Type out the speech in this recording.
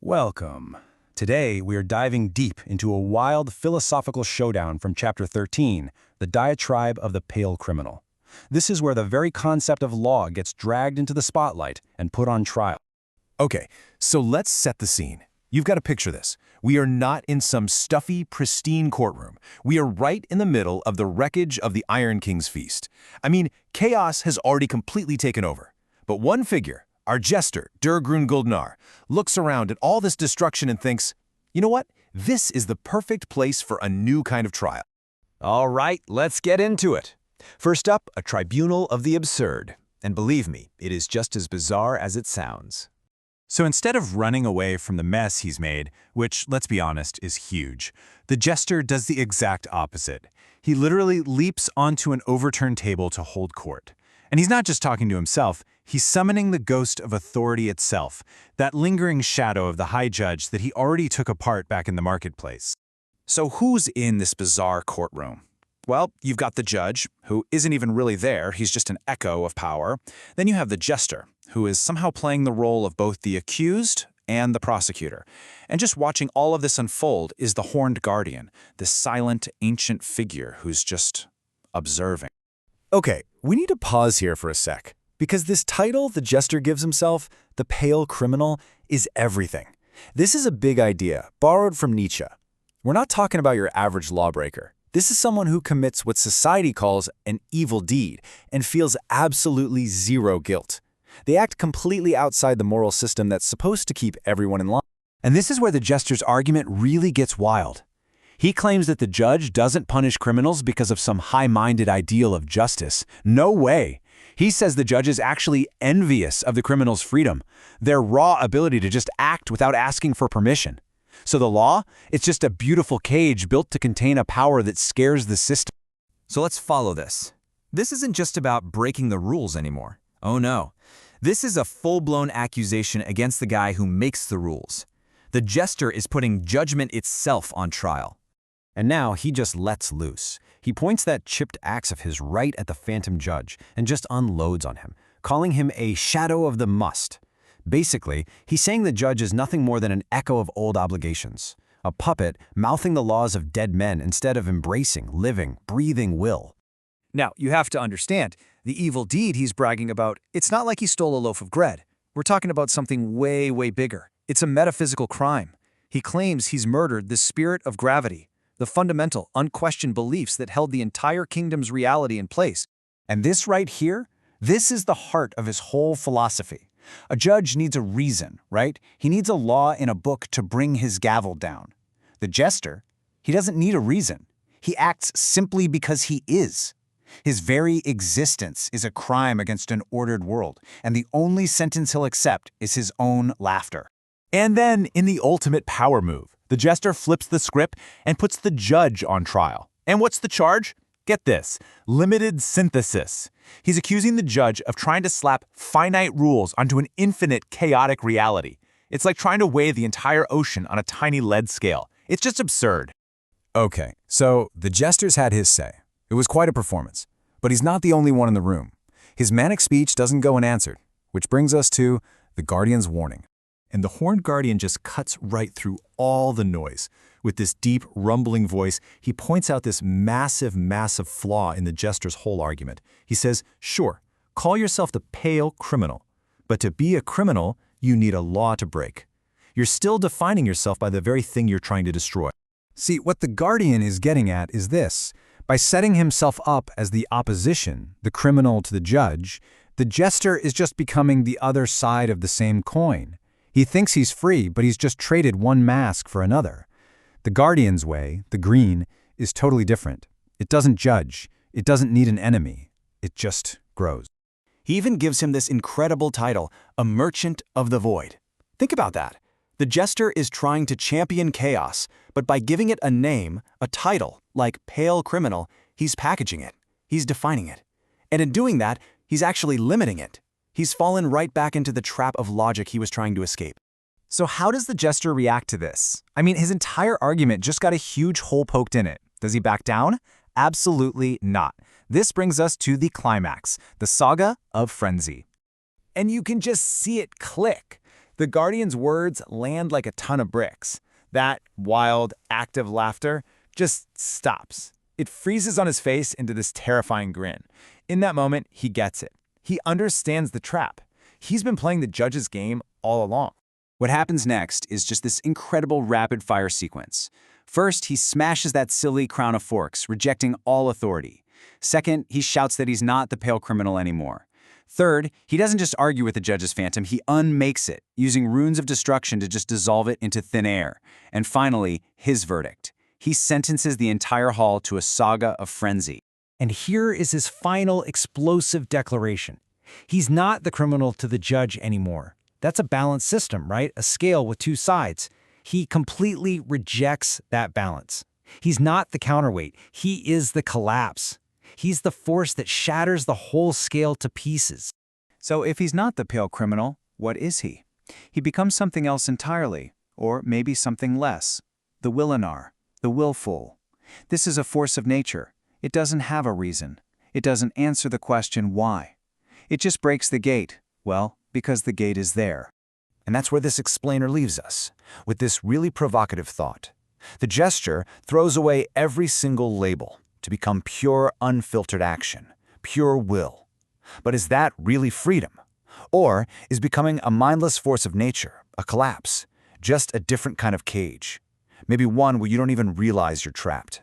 Welcome. Today, we are diving deep into a wild philosophical showdown from Chapter 13, the Diatribe of the Pale Criminal. This is where the very concept of law gets dragged into the spotlight and put on trial. Okay, so let's set the scene. You've got to picture this. We are not in some stuffy, pristine courtroom. We are right in the middle of the wreckage of the Iron King's feast. I mean, chaos has already completely taken over. But one figure, our jester, Durgrun Guldnar, looks around at all this destruction and thinks, you know what? This is the perfect place for a new kind of trial. All right, let's get into it. First up, a tribunal of the absurd. And believe me, it is just as bizarre as it sounds. So instead of running away from the mess he's made, which, let's be honest, is huge, the jester does the exact opposite. He literally leaps onto an overturned table to hold court. And he's not just talking to himself, he's summoning the ghost of authority itself, that lingering shadow of the high judge that he already took apart back in the marketplace. So who's in this bizarre courtroom? Well, you've got the judge, who isn't even really there, he's just an echo of power. Then you have the jester, who is somehow playing the role of both the accused and the prosecutor. And just watching all of this unfold is the Horned Guardian, this silent, ancient figure who's just observing. Okay, we need to pause here for a sec, because this title the jester gives himself, the Pale Criminal, is everything. This is a big idea, borrowed from Nietzsche. We're not talking about your average lawbreaker. This is someone who commits what society calls an evil deed and feels absolutely zero guilt. They act completely outside the moral system that's supposed to keep everyone in line. And this is where the jester's argument really gets wild. He claims that the judge doesn't punish criminals because of some high-minded ideal of justice. No way. He says the judge is actually envious of the criminals' freedom, their raw ability to just act without asking for permission. So the law, it's just a beautiful cage built to contain a power that scares the system. So let's follow this. This isn't just about breaking the rules anymore. Oh no. This is a full-blown accusation against the guy who makes the rules. The jester is putting judgment itself on trial. And now he just lets loose. He points that chipped axe of his right at the phantom judge and just unloads on him, calling him a shadow of the must. Basically, he's saying the judge is nothing more than an echo of old obligations, a puppet mouthing the laws of dead men instead of embracing, living, breathing will. Now, you have to understand, the evil deed he's bragging about, it's not like he stole a loaf of bread. We're talking about something way, way bigger. It's a metaphysical crime. He claims he's murdered the spirit of gravity, the fundamental, unquestioned beliefs that held the entire kingdom's reality in place. And this right here, this is the heart of his whole philosophy. A judge needs a reason, right? He needs a law in a book to bring his gavel down. The jester, he doesn't need a reason. He acts simply because he is. His very existence is a crime against an ordered world, and the only sentence he'll accept is his own laughter. And then, in the ultimate power move, the jester flips the script and puts the judge on trial. And what's the charge? Get this, limited synthesis. He's accusing the judge of trying to slap finite rules onto an infinite, chaotic reality. It's like trying to weigh the entire ocean on a tiny lead scale. It's just absurd. Okay, so the jester's had his say. It was quite a performance. But he's not the only one in the room. His manic speech doesn't go unanswered, which brings us to the Guardian's warning. And the Horned Guardian just cuts right through all the noise. With this deep, rumbling voice, he points out this massive, massive flaw in the jester's whole argument. He says, sure, call yourself the Pale Criminal, but to be a criminal, you need a law to break. You're still defining yourself by the very thing you're trying to destroy. See, what the Guardian is getting at is this. By setting himself up as the opposition, the criminal to the judge, the jester is just becoming the other side of the same coin. He thinks he's free, but he's just traded one mask for another. The Guardian's way, the green, is totally different. It doesn't judge. It doesn't need an enemy. It just grows. He even gives him this incredible title, a Merchant of the Void. Think about that. The jester is trying to champion chaos, but by giving it a name, a title, like Pale Criminal, he's packaging it. He's defining it. And in doing that, he's actually limiting it. He's fallen right back into the trap of logic he was trying to escape. So how does the jester react to this? I mean, his entire argument just got a huge hole poked in it. Does he back down? Absolutely not. This brings us to the climax, the saga of frenzy. And you can just see it click. The Guardian's words land like a ton of bricks. That wild, active laughter just stops. It freezes on his face into this terrifying grin. In that moment, he gets it. He understands the trap. He's been playing the judge's game all along. What happens next is just this incredible rapid-fire sequence. First, he smashes that silly crown of forks, rejecting all authority. Second, he shouts that he's not the pale criminal anymore. Third, he doesn't just argue with the judge's phantom, he unmakes it, using runes of destruction to just dissolve it into thin air. And finally, his verdict. He sentences the entire hall to a saga of frenzy. And here is his final explosive declaration. He's not the criminal to the judge anymore. That's a balanced system, right? A scale with two sides. He completely rejects that balance. He's not the counterweight. He is the collapse. He's the force that shatters the whole scale to pieces. So if he's not the pale criminal, what is he? He becomes something else entirely, or maybe something less. The Willinar, the willful. This is a force of nature. It doesn't have a reason. It doesn't answer the question why. It just breaks the gate. Well, because the gate is there. And that's where this explainer leaves us, with this really provocative thought. The gesture throws away every single label to become pure, unfiltered action, pure will. But is that really freedom? Or is becoming a mindless force of nature, a collapse, just a different kind of cage? Maybe one where you don't even realize you're trapped.